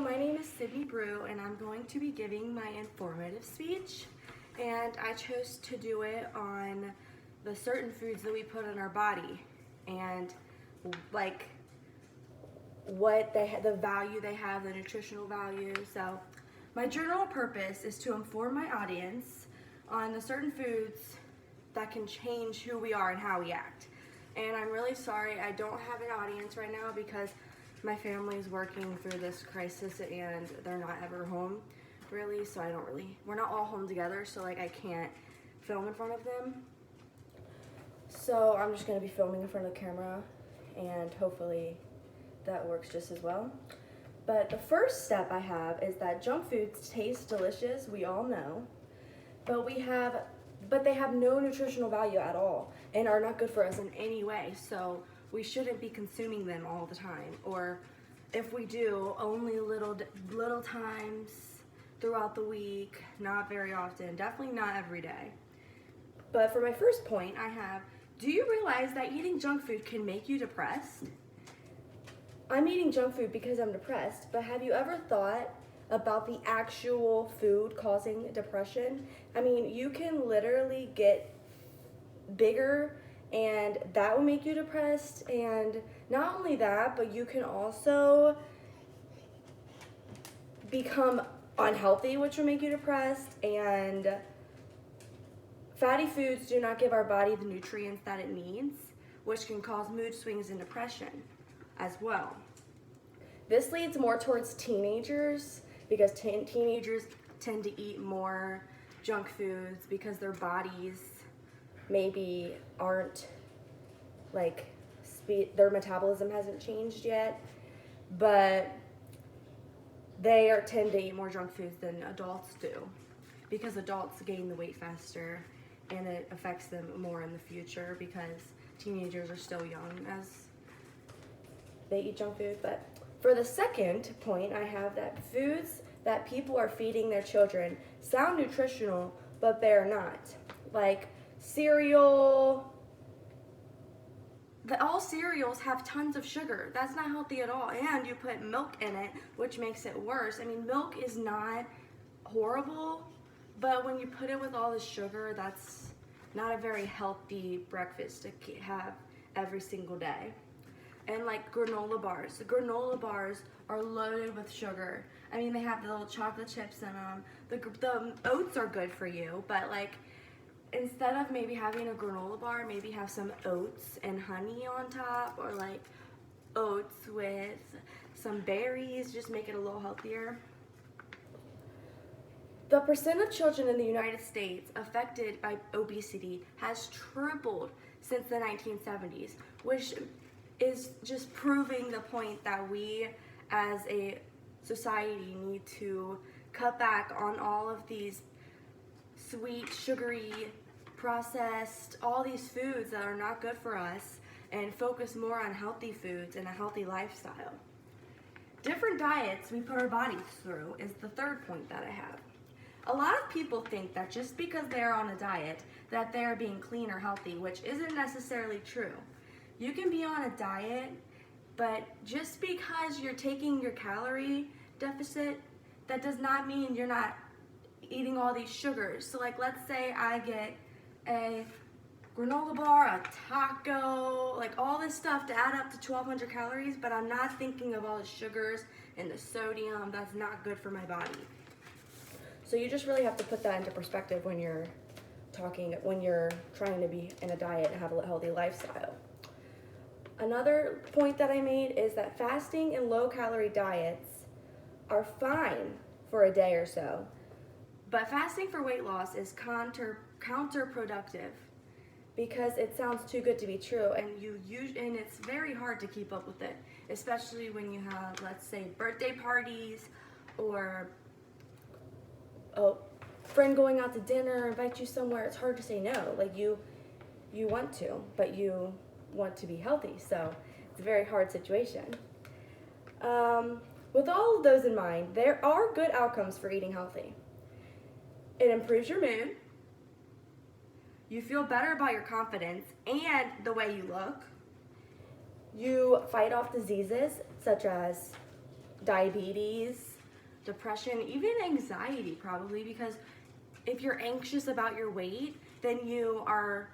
my name is Sydney Brew, and I'm going to be giving my informative speech. And I chose to do it on the certain foods that we put in our body, and like what the value they have, the nutritional value. So, my general purpose is to inform my audience on the certain foods that can change who we are and how we act. And I'm really sorry I don't have an audience right now because my family is working through this crisis and they're not ever home really, so we're not all home together, so like I can't film in front of them. So I'm just gonna be filming in front of the camera and hopefully that works just as well. But the first step I have is that junk foods taste delicious, we all know, but they have no nutritional value at all and are not good for us in any way. So we shouldn't be consuming them all the time, or if we do, only little times throughout the week, not very often, definitely not every day. But for my first point, I have, do you realize that eating junk food can make you depressed? I'm eating junk food because I'm depressed, but have you ever thought about the actual food causing depression? I mean, you can literally get bigger and that will make you depressed, and not only that, but you can also become unhealthy, which will make you depressed, and fatty foods do not give our body the nutrients that it needs, which can cause mood swings and depression as well. This leads more towards teenagers because teenagers tend to eat more junk foods because their bodies maybe aren't their metabolism hasn't changed yet, but they tend to eat more junk foods than adults do because adults gain the weight faster and it affects them more in the future because teenagers are still young as they eat junk food. But for the second point, I have that foods that people are feeding their children sound nutritional, but they're not. Like cereal. All cereals have tons of sugar. That's not healthy at all. And you put milk in it, which makes it worse. I mean, milk is not horrible, but when you put it with all the sugar, that's not a very healthy breakfast to have every single day. And like granola bars. The granola bars are loaded with sugar. I mean, they have the little chocolate chips in them. The oats are good for you, but like instead of maybe having a granola bar, maybe have some oats and honey on top, or like oats with some berries, just make it a little healthier. The percent of children in the United States affected by obesity has tripled since the 1970s, which is just proving the point that we as a society need to cut back on all of these sweet, sugary, processed, all these foods that are not good for us, and focus more on healthy foods and a healthy lifestyle. Different diets we put our bodies through is the third point that I have. A lot of people think that just because they're on a diet that they're being clean or healthy, which isn't necessarily true. You can be on a diet, but just because you're taking your calorie deficit, that does not mean you're not eating all these sugars. So like, let's say I get a granola bar, a taco, like all this stuff to add up to 1,200 calories, but I'm not thinking of all the sugars and the sodium. That's not good for my body. So you just really have to put that into perspective when you're trying to be in a diet and have a healthy lifestyle. Another point that I made is that fasting and low-calorie diets are fine for a day or so, but fasting for weight loss is counterproductive because it sounds too good to be true, and it's very hard to keep up with it, especially when you have, let's say, birthday parties or a friend going out to dinner, invite you somewhere. It's hard to say no. Like you want to, but you want to be healthy, so it's a very hard situation. With all of those in mind, there are good outcomes for eating healthy. It improves your mood, you feel better about your confidence and the way you look, you fight off diseases such as diabetes, depression, even anxiety probably, because if you're anxious about your weight, then you are